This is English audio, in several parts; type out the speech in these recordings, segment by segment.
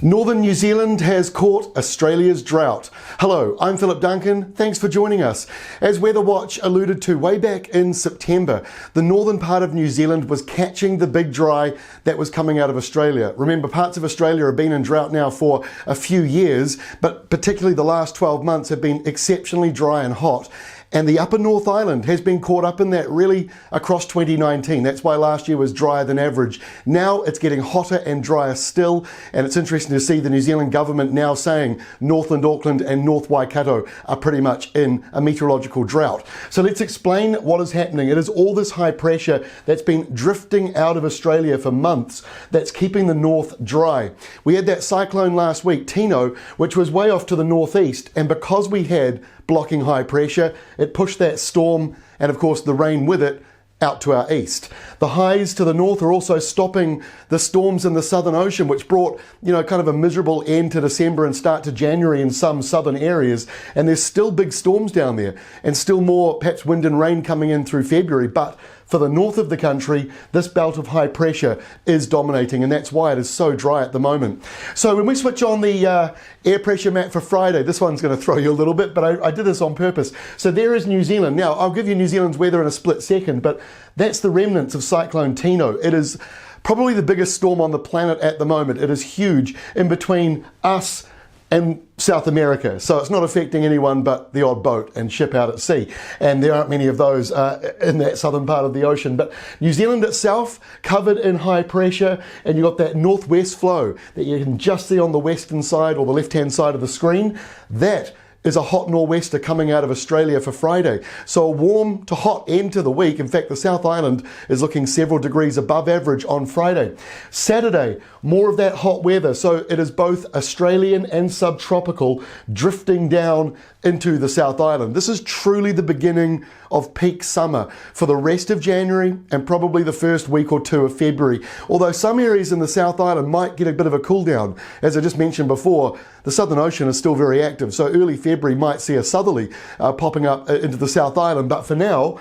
Northern New Zealand has caught Australia's drought. Hello, I'm Philip Duncan. Thanks for joining us. As Weather Watch alluded to way back in September, the northern part of New Zealand was catching the big dry that was coming out of Australia. Remember, parts of Australia have been in drought now for a few years, but particularly the last 12 months have been exceptionally dry and hot. And the upper North Island has been caught up in that really across 2019. That's why last year was drier than average. Now it's getting hotter and drier still, and it's interesting to see the New Zealand government now saying Northland, Auckland and North Waikato are pretty much in a meteorological drought. So let's explain what is happening. It is all this high pressure that's been drifting out of Australia for months that's keeping the north dry. We had that cyclone last week, Tino, which was way off to the northeast, and because we had blocking high pressure, it pushed that storm and of course the rain with it out to our east. The highs to the north are also stopping the storms in the Southern Ocean, which brought, kind of a miserable end to December and start to January in some southern areas. And there's still big storms down there and still more perhaps wind and rain coming in through February. But for the north of the country, this belt of high pressure is dominating, and that's why it is so dry at the moment. So when we switch on the air pressure map for Friday, this one's going to throw you a little bit, but I did this on purpose. So there is New Zealand. Now, I'll give you New Zealand's weather in a split second, but that's the remnants of Cyclone Tino. It is probably the biggest storm on the planet at the moment. It is huge in between us and South America. So it's not affecting anyone but the odd boat and ship out at sea. And there aren't many of those in that southern part of the ocean. But New Zealand itself, covered in high pressure, and you've got that northwest flow that you can just see on the western side or the left-hand side of the screen. That is a hot nor'wester coming out of Australia for Friday. So a warm to hot end to the week. In fact, the South Island is looking several degrees above average on Friday. Saturday, more of that hot weather. So it is both Australian and subtropical drifting down into the South Island. This is truly the beginning of peak summer for the rest of January and probably the first week or two of February. Although some areas in the South Island might get a bit of a cool down. As I just mentioned before, the Southern Ocean is still very active, so early February might see a southerly popping up into the South Island, but for now,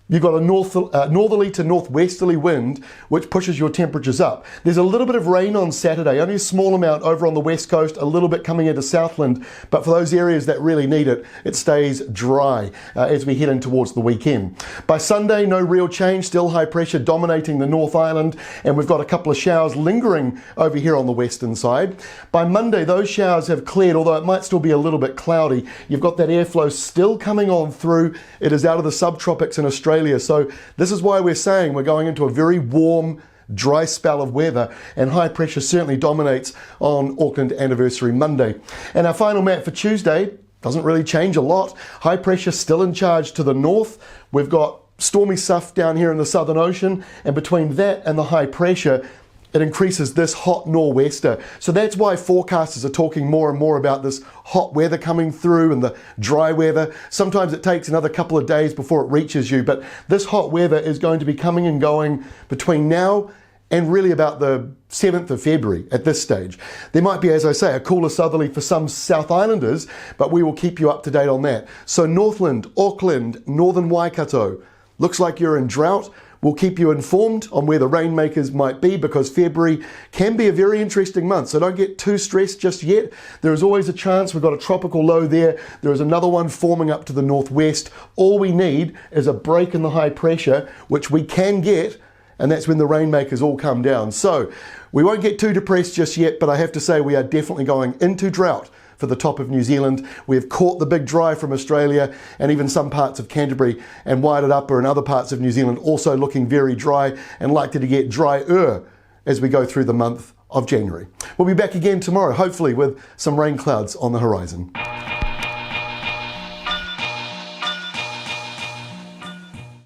you've got a northerly to northwesterly wind, which pushes your temperatures up. There's a little bit of rain on Saturday, only a small amount over on the west coast, a little bit coming into Southland, but for those areas that really need it, it stays dry as we head in towards the weekend. By Sunday, no real change, still high pressure dominating the North Island, and we've got a couple of showers lingering over here on the western side. By Monday, those showers have cleared, although it might still be a little bit cloudy. You've got that airflow still coming on through. It is out of the subtropics in Australia. So this is why we're saying we're going into a very warm, dry spell of weather, and high pressure certainly dominates on Auckland Anniversary Monday. And our final map for Tuesday doesn't really change a lot. High pressure still in charge to the north. We've got stormy stuff down here in the Southern Ocean, and between that and the high pressure, it increases this hot nor'wester. So that's why forecasters are talking more and more about this hot weather coming through and the dry weather. Sometimes it takes another couple of days before it reaches you, but this hot weather is going to be coming and going between now and really about the 7th of February at this stage. There might be, as I say, a cooler southerly for some South Islanders, but we will keep you up to date on that. So Northland, Auckland, Northern Waikato, looks like you're in drought. We'll keep you informed on where the rainmakers might be, because February can be a very interesting month. So don't get too stressed just yet. There is always a chance. We've got a tropical low there. There is another one forming up to the northwest. All we need is a break in the high pressure, which we can get, and that's when the rainmakers all come down. So we won't get too depressed just yet, but I have to say we are definitely going into drought for the top of New Zealand. We have caught the big dry from Australia, and even some parts of Canterbury and Waikato Upper and other parts of New Zealand also looking very dry and likely to get drier as we go through the month of January. We'll be back again tomorrow, hopefully with some rain clouds on the horizon.